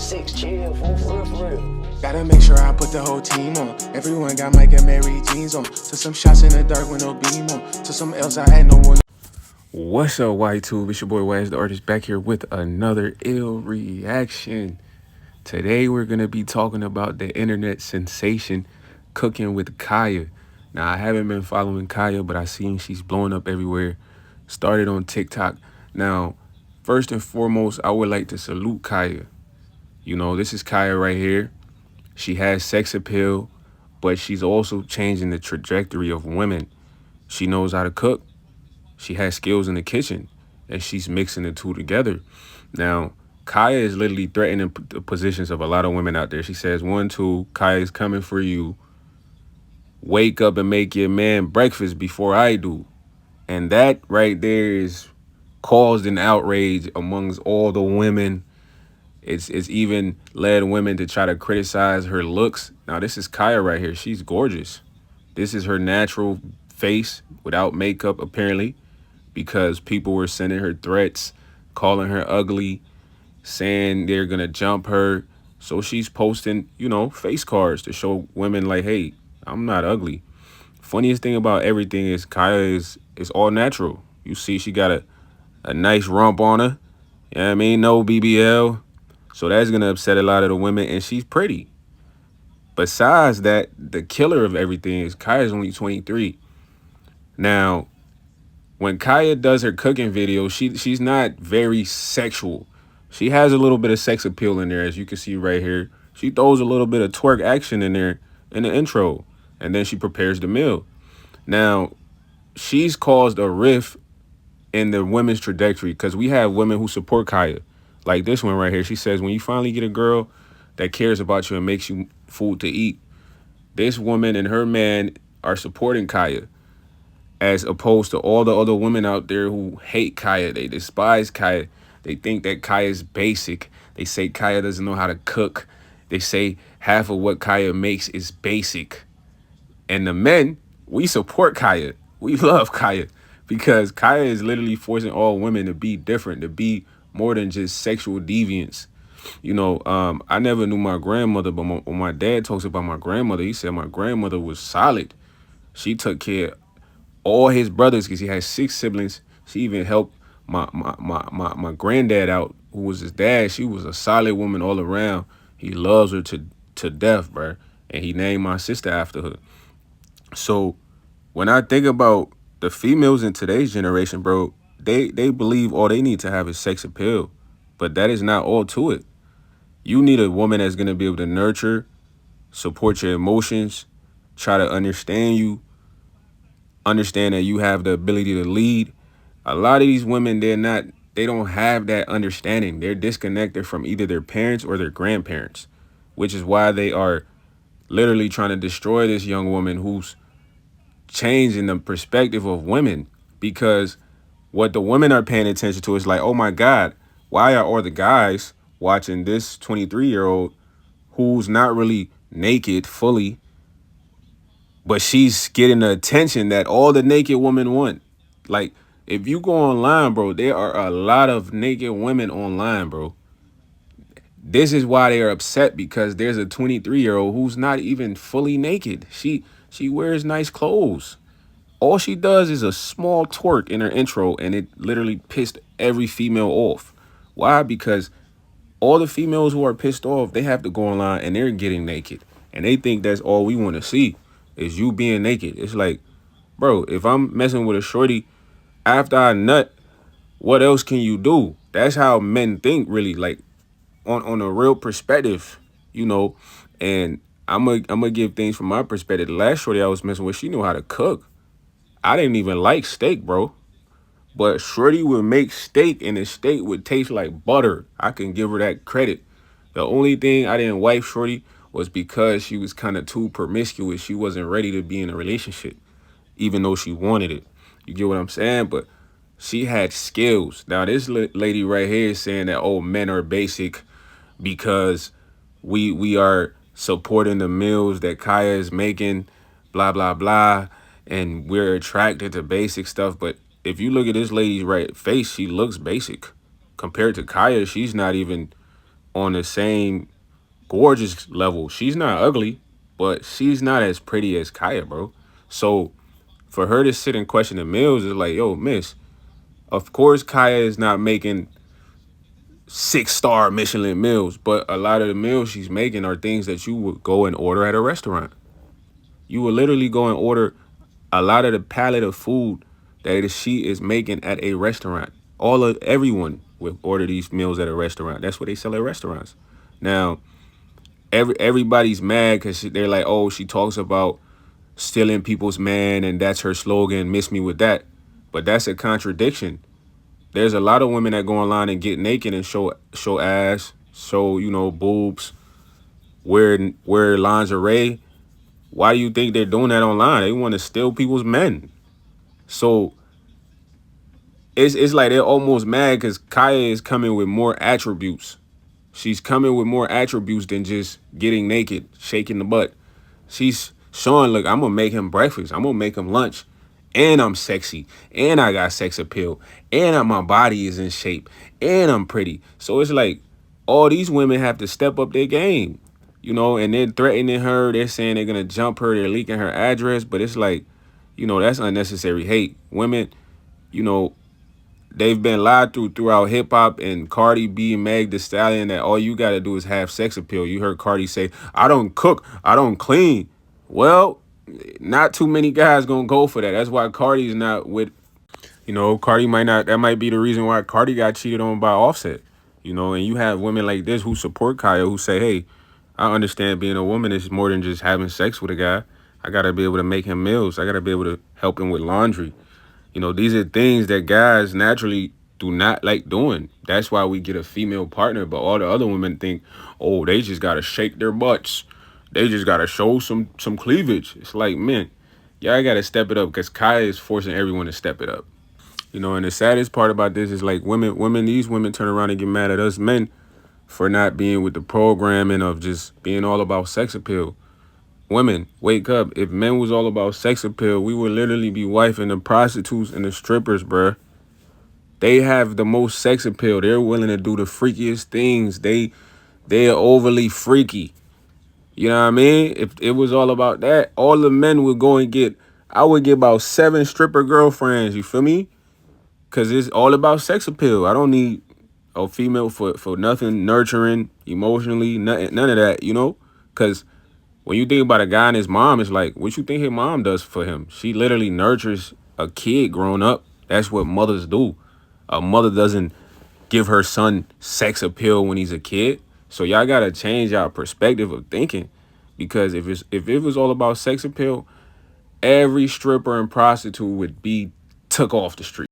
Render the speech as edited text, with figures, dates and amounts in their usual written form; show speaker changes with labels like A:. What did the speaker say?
A: 6 chill, for real.
B: Gotta make sure I put the whole team on. Everyone got Mike and Mary jeans on. Took some shots in the dark with no beam on. Took some else I had no one. What's up, YouTube? It's your boy Waz the Artist back here with another ill reaction. Today we're gonna be talking about the internet sensation Cookin Wit Kyaaaa. Now I haven't been following Kyaaaa, but I seen she's blowing up everywhere. Started on TikTok. Now, first and foremost, I would like to salute Kyaaaa. You know, this is Kyaaaa right here. She has sex appeal, but she's also changing the trajectory of women. She knows how to cook. She has skills in the kitchen, and she's mixing the two together. Now, Kyaaaa is literally threatening the positions of a lot of women out there. She says, 1, 2, Kyaaaa is coming for you. Wake up and make your man breakfast before I do. And that right there is caused an outrage amongst all the women. It's even led women to try to criticize her looks. Now, this is Kyaaaa right here. She's gorgeous. This is her natural face without makeup, apparently, because people were sending her threats, calling her ugly, saying they're going to jump her. So she's posting, you know, face cards to show women like, hey, I'm not ugly. Funniest thing about everything is Kyaaaa is all natural. You see she got a nice rump on her. You know what I mean? No BBL. So that's going to upset a lot of the women, and she's pretty. Besides that, the killer of everything is Kyaaaa's only 23. Now, when Kyaaaa does her cooking videos, she's not very sexual. She has a little bit of sex appeal in there, as you can see right here. She throws a little bit of twerk action in there in the intro, and then she prepares the meal. Now, she's caused a rift in the women's trajectory because we have women who support Kyaaaa. Like this one right here. She says, when you finally get a girl that cares about you and makes you food to eat, this woman and her man are supporting Kyaaaa, as opposed to all the other women out there who hate Kyaaaa. They despise Kyaaaa. They think that Kyaaaa is basic. They say Kyaaaa doesn't know how to cook. They say half of what Kyaaaa makes is basic. And the men, we support Kyaaaa. We love Kyaaaa because Kyaaaa is literally forcing all women to be different, to be more than just sexual deviants. You know, I never knew my grandmother, but when my dad talks about my grandmother, he said my grandmother was solid. She took care of all his brothers because he had 6 siblings. She even helped my granddad out, who was his dad. She was a solid woman all around. He loves her to death, bro. And he named my sister after her. So when I think about the females in today's generation, bro, they believe all they need to have is sex appeal. But that is not all to it. You need a woman that's going to be able to nurture, support your emotions, try to understand you, understand that you have the ability to lead. A lot of these women, they don't have that understanding. They're disconnected from either their parents or their grandparents, which is why they are literally trying to destroy this young woman who's changing the perspective of women. Because what the women are paying attention to is like, oh my God, why are all the guys watching this 23-year-old who's not really naked fully, but she's getting the attention that all the naked women want? Like, if you go online, bro, there are a lot of naked women online, bro. This is why they are upset, because there's a 23-year-old who's not even fully naked. She wears nice clothes. All she does is a small twerk in her intro, and it literally pissed every female off. Why? Because all the females who are pissed off, they have to go online and they're getting naked. And they think that's all we want to see is you being naked. It's like, bro, if I'm messing with a shorty after I nut, what else can you do? That's how men think, really, like on a real perspective, you know. And I'm gonna give things from my perspective. The last shorty I was messing with, she knew how to cook. I didn't even like steak, bro. But shorty would make steak, and the steak would taste like butter. I can give her that credit. The only thing I didn't wife shorty was because she was kind of too promiscuous. She wasn't ready to be in a relationship, even though she wanted it. You get what I'm saying? But she had skills. Now, this lady right here is saying that, oh, men are basic because we are supporting the meals that Kyaaaa is making, blah, blah, blah, and we're attracted to basic stuff. But if you look at this lady's face, she looks basic. Compared to Kyaaaa, she's not even on the same gorgeous level. She's not ugly, but she's not as pretty as Kyaaaa, bro. So for her to sit and question the meals is like, yo, miss, of course Kyaaaa is not making 6-star Michelin meals, but a lot of the meals she's making are things that you would go and order at a restaurant. You would literally go and order a lot of the palette of food that she is making at a restaurant. Everyone would order these meals at a restaurant. That's what they sell at restaurants. Now, everybody's mad because they're like, oh, she talks about stealing people's man and that's her slogan, miss me with that. But that's a contradiction. There's a lot of women that go online and get naked and show ass, show, boobs, wear lingerie. Why do you think they're doing that online? They want to steal people's men. So it's like they're almost mad because Kyaaaa is coming with more attributes. She's coming with more attributes than just getting naked, shaking the butt. She's showing, look, I'm going to make him breakfast. I'm going to make him lunch. And I'm sexy. And I got sex appeal. And my body is in shape. And I'm pretty. So it's like all these women have to step up their game, and they're threatening her. They're saying they're going to jump her. They're leaking her address. But it's like, that's unnecessary hate. Women, they've been lied throughout hip hop and Cardi B and Meg Thee Stallion that all you got to do is have sex appeal. You heard Cardi say, I don't cook, I don't clean. Well, not too many guys gonna go for that. That's why Cardi's not with, Cardi might not, that might be the reason why Cardi got cheated on by Offset. And you have women like this who support Kyaaaa who say, hey, I understand being a woman is more than just having sex with a guy. I gotta be able to make him meals. I gotta be able to help him with laundry. These are things that guys naturally do not like doing. That's why we get a female partner. But all the other women think, oh, they just got to shake their butts. They just got to show some cleavage. It's like, man, y'all got to step it up because Kyaaaa is forcing everyone to step it up. And the saddest part about this is like these women turn around and get mad at us men for not being with the programming of just being all about sex appeal. Women, wake up. If men was all about sex appeal, we would literally be wifing the prostitutes and the strippers, bruh. They have the most sex appeal. They're willing to do the freakiest things. They're overly freaky. You know what I mean? If it was all about that, all the men would go and I would get about 7 stripper girlfriends, you feel me? Because it's all about sex appeal. I don't need a female for nothing, nurturing, emotionally, none of that, Because when you think about a guy and his mom, it's like, what you think his mom does for him? She literally nurtures a kid growing up. That's what mothers do. A mother doesn't give her son sex appeal when he's a kid. So y'all got to change our perspective of thinking. Because if it was all about sex appeal, every stripper and prostitute would be took off the street.